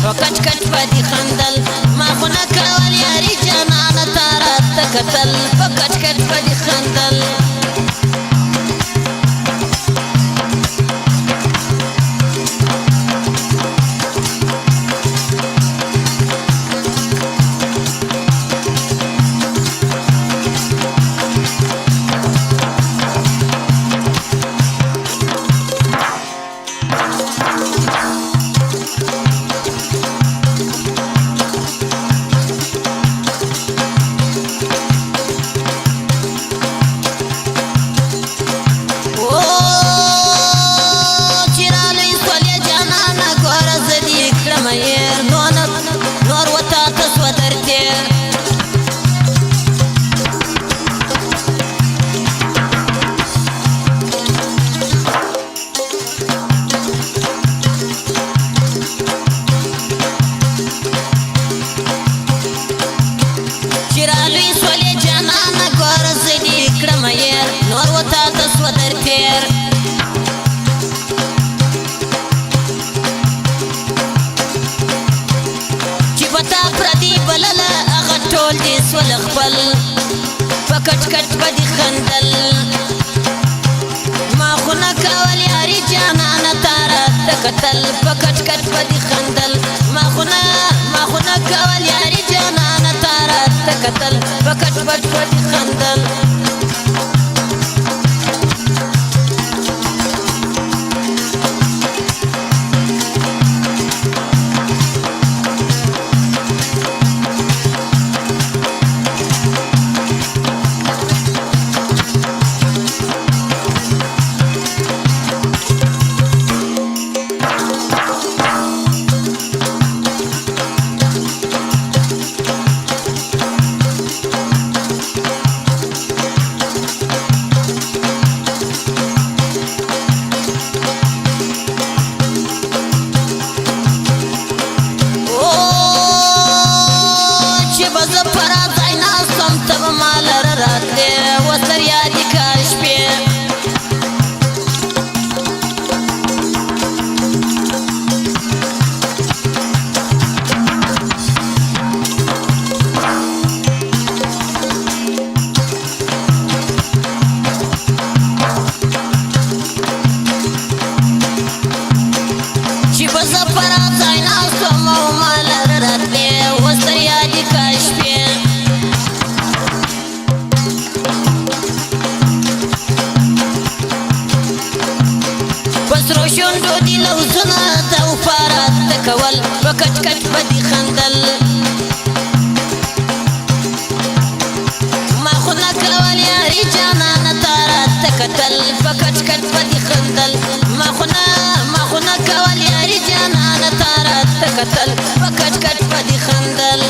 وکټ کټ پدې خندل ما خو نه کول یاري جانانه تا راته کتل په کټ کټ پدې خندل خپل پکټ کټ پدې خندل ما خو نه کول یاري جانانه تا راته کتل پکټ کټ پدې خندل ما خو نه کول یاري جانانه تا راته کتل پکټ کټ پدې خندل کول پکټ کټ پدې خندل ما خو نه کول یاري جانانه تا راته کتل پکټ کټ پدې خندل ما خو نه کول یاري جانانه تا راته کتل پکټ کټ پدې خندل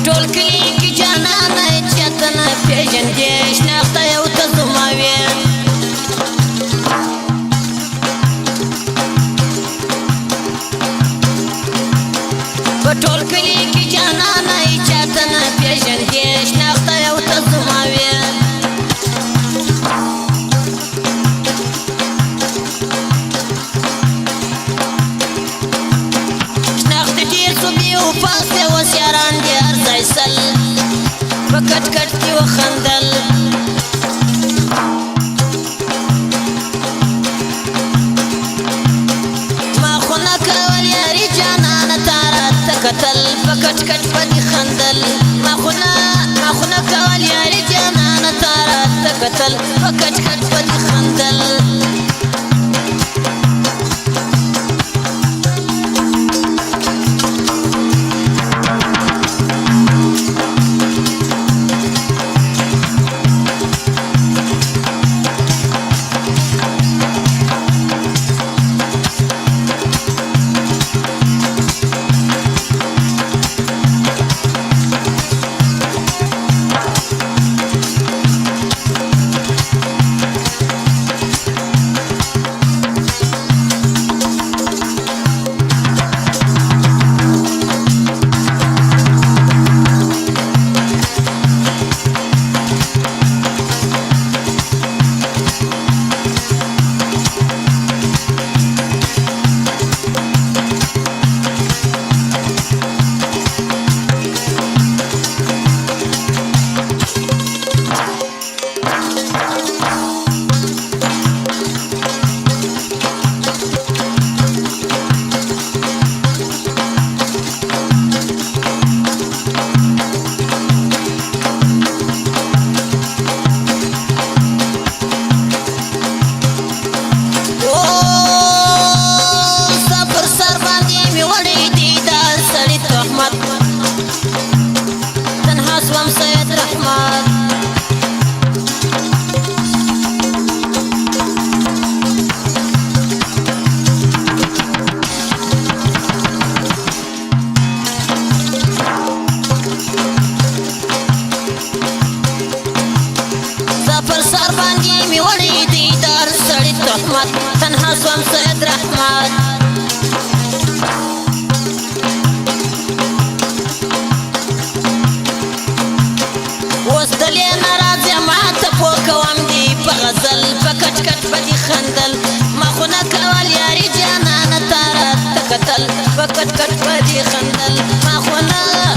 ټول کلی کې جانانه چاته نه پېژندې شناخته یو ته زما وې په ټول کلی کې جانانه چاته نه پېژندې شناخته یو ته زما وې شناخته ډېر څو بې وفاسې اوس یاران دې سل پکټ کټ کې وخندل ما خو نه کول یاري جانانه تا کتل په کټ کټ په دې خندل ما خو نه کول یاري جانانه تا راته کتل په کټ کټ په دې خندل تنها سوم سید رحمت اوس دلې ناراضه ماته پوکوم دی په غزل په کټ کټ په دې خندل ما خو نه کول یاري جانانه تا راته کتل په کټ کټ په دې خندل ما خو نه